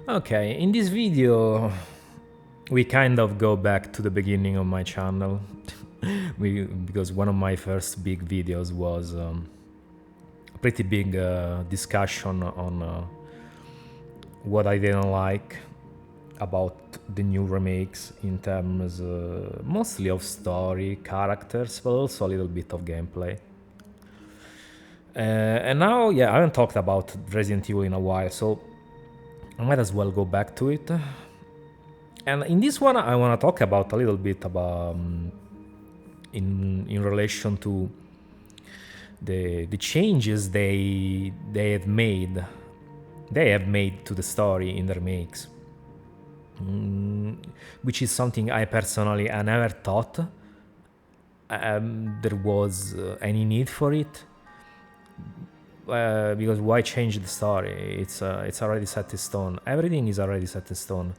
Okay, in this video we kind of go back to the beginning of my channel because one of my first big videos was a pretty big discussion on what I didn't like about the new remakes in terms mostly of story, characters, but also a little bit of gameplay. And now, yeah, I haven't talked about Resident Evil in a while, so I might as well go back to it. And in this one, I want to talk about a little bit about in relation to the changes they have made to the story in the remakes, which is something I never thought there was any need for it. Because why change the story? It's already set in stone. Everything is already set in stone.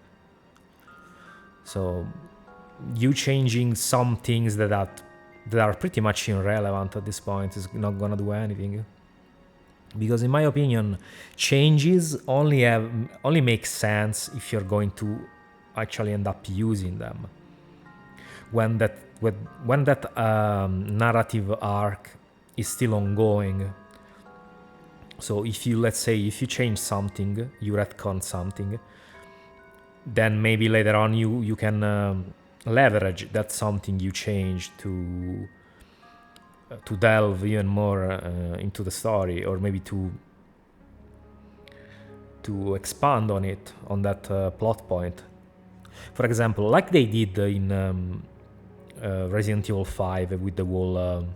So you changing some things that are pretty much irrelevant at this point is not gonna do anything. Because in my opinion, changes only make sense if you're going to actually end up using them. When that narrative arc is still ongoing. So if you change something, you retcon something, then maybe later on you can leverage that something you changed to delve even more into the story, or maybe to expand on it, on that plot point. For example, like they did in Resident Evil 5 with the whole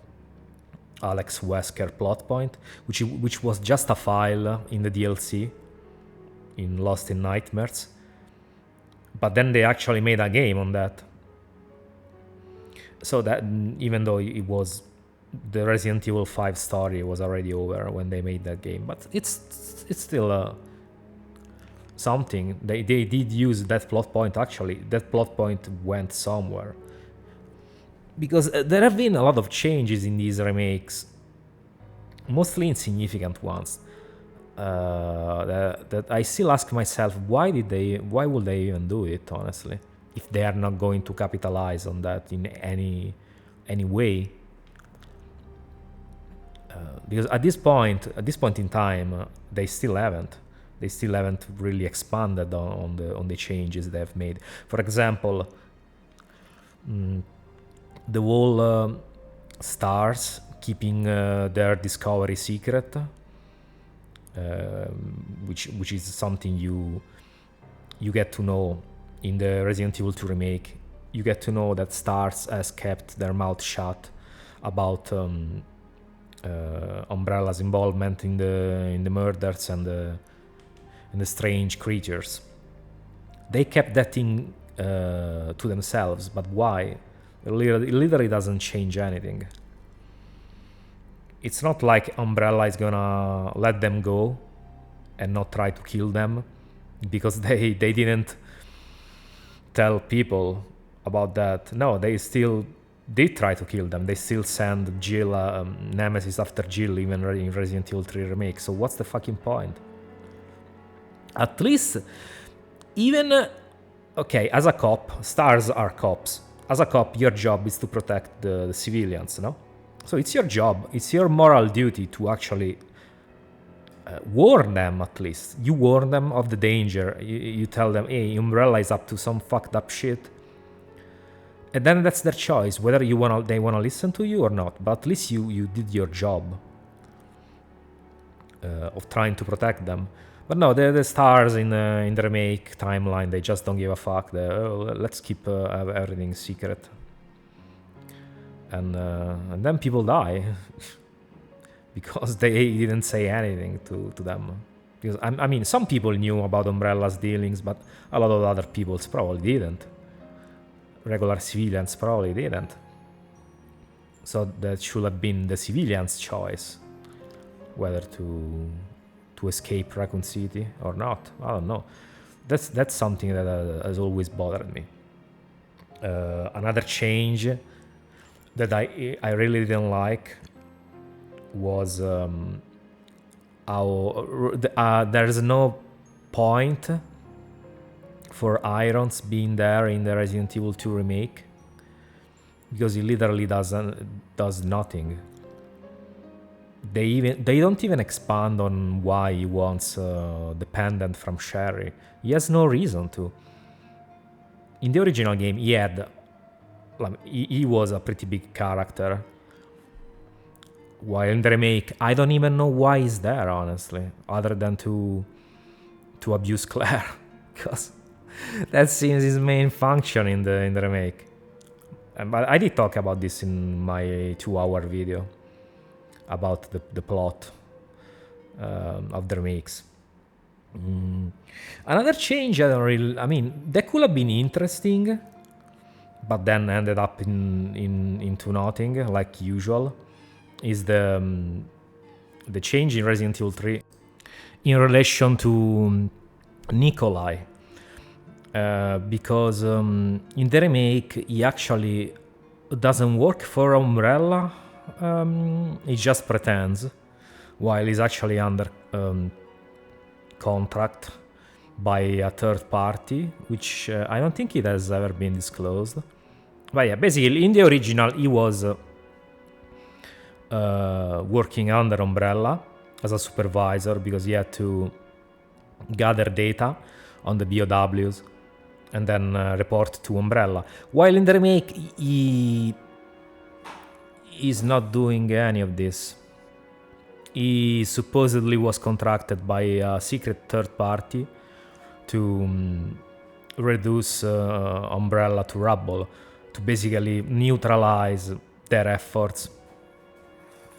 Alex Wesker plot point, which was just a file in the DLC in Lost in Nightmares. But then they actually made a game on that. So that even though it was the Resident Evil 5 story was already over when they made that game, but it's still something. They did use that plot point. Actually, that plot point went somewhere. Because there have been a lot of changes in these remakes, mostly insignificant ones. That I still ask myself, why would they even do it, honestly, if they are not going to capitalize on that in any way? Because at this point in time, they still haven't really expanded on the changes they've made. For example, the whole S.t.a.r.s keeping their discovery secret, which is something you get to know in the Resident Evil 2 remake. You get to know that S.t.a.r.s has kept their mouth shut about Umbrella's involvement in the murders and the strange creatures. They kept that thing to themselves, but why? It literally doesn't change anything. It's not like Umbrella is gonna let them go and not try to kill them, because they didn't tell people about that. No, they still did try to kill them. They still send Jill, Nemesis after Jill, even in Resident Evil 3 remake. So what's the fucking point? At least, even okay, as a cop, S.t.a.r.s are cops. As a cop, your job is to protect the civilians, no? So it's your job, it's your moral duty to actually warn them. At least you warn them of the danger. You tell them, hey, Umbrella is up to some fucked up shit, and then that's their choice whether they wanna listen to you or not. But at least you did your job of trying to protect them. But no, the S.t.a.r.s in the remake timeline, they just don't give a fuck. Let's keep everything secret. And then people die because they didn't say anything to them. Because I mean, some people knew about Umbrella's dealings, but a lot of other people probably didn't. Regular civilians probably didn't. So that should have been the civilians' choice whether to escape Raccoon City or not. I don't know. That's something that has always bothered me. Another change that I really didn't like was how there's no point for irons being there in the Resident Evil 2 remake, because he literally does nothing. They don't even expand on why he wants the pendant from Sherry. He has no reason to. In the original game, he was a pretty big character. While in the remake, I don't even know why he's there, honestly, other than to abuse Claire, because that seems his main function in the remake. But I did talk about this in my 2-hour video about the plot of the remakes. Another change, I mean, that could have been interesting, but then ended up into nothing, like usual, is the change in Resident Evil 3 in relation to Nikolai. Because in the remake, he actually doesn't work for Umbrella. He just pretends, while he's actually under contract by a third party, which I don't think it has ever been disclosed. But yeah, basically in the original he was working under Umbrella as a supervisor, because he had to gather data on the BOWs and then report to Umbrella. While in the remake he is not doing any of this. He supposedly was contracted by a secret third party to reduce Umbrella to rubble, to basically neutralize their efforts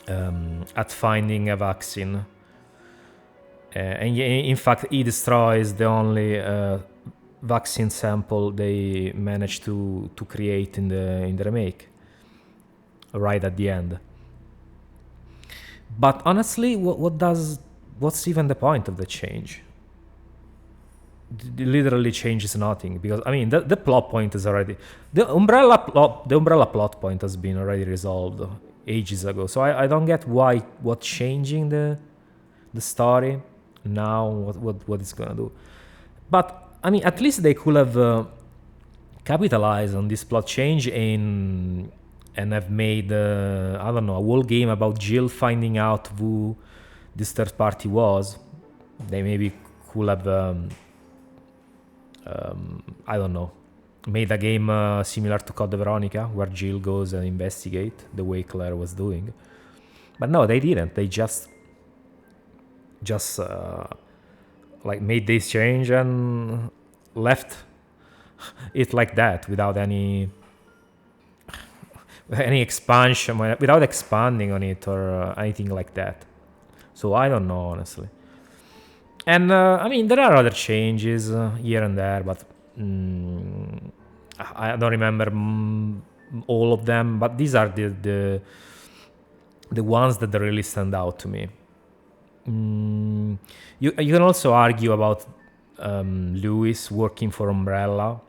at finding a vaccine. And in fact, he destroys the only vaccine sample they managed to create in the remake, right at the end. But honestly, what's even the point of the change? It literally changes nothing, because I mean the plot point is already the umbrella plot point has been already resolved ages ago. So I don't get what's changing the story now, what it's gonna do. But I mean, at least they could have capitalized on this plot change and have made I don't know, a whole game about Jill finding out who this third party was. They maybe could have I don't know, made a game similar to Code Veronica, where Jill goes and investigate the way Claire was doing. But no, they didn't. They just like made this change and left it like that, without any expansion, without expanding on it or anything like that. So I don't know, honestly. And I mean, there are other changes here and there, but I don't remember all of them. But these are the ones that really stand out to me. You can also argue about Lewis working for Umbrella,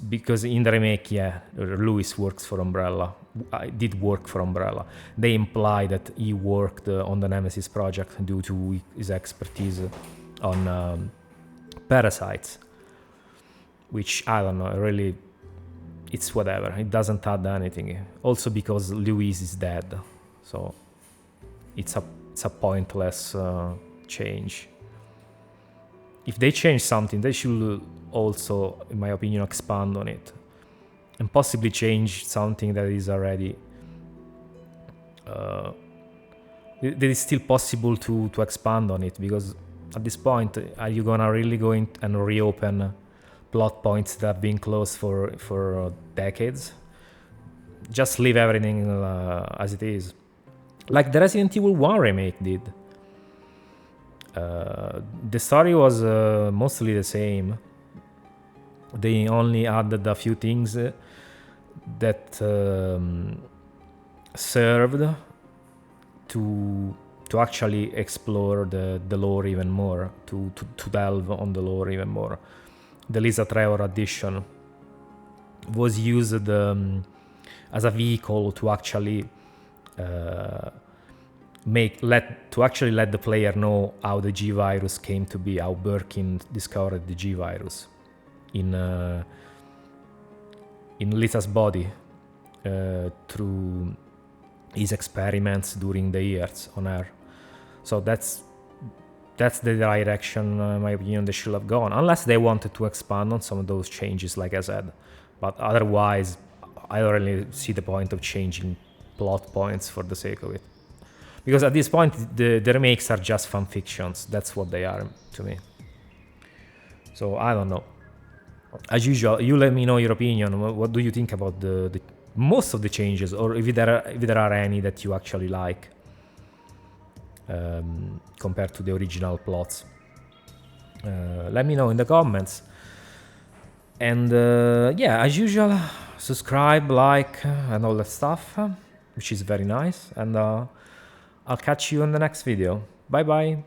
because in the remake, yeah, Lewis works for Umbrella. Did work for Umbrella. They imply that he worked on the Nemesis project due to his expertise on parasites, which I don't know, really, it's whatever. It doesn't add anything. Also because Lewis is dead, so it's a pointless change. If they change something, they should also, in my opinion, expand on it, and possibly change something that is already that is still possible to expand on it. Because at this point, are you gonna really go in and reopen plot points that have been closed for decades? Just leave everything as it is, like the Resident Evil 1 remake did. The story was mostly the same. They only added a few things that served to actually explore the lore even more, to delve on the lore even more. The Lisa Trevor edition was used as a vehicle to actually actually let the player know how the G virus came to be, how Birkin discovered the G virus in Lita's body through his experiments during the years on her. So that's the direction, in my opinion, they should have gone, unless they wanted to expand on some of those changes, like I said. But otherwise, I don't really see the point of changing plot points for the sake of it. Because at this point, the remakes are just fan fictions. That's what they are to me. So I don't know. As usual, you let me know your opinion. What do you think about the most of the changes, or if there are any that you actually like compared to the original plots? Let me know in the comments. And yeah, as usual, subscribe, like, and all that stuff, which is very nice. And I'll catch you in the next video. Bye bye.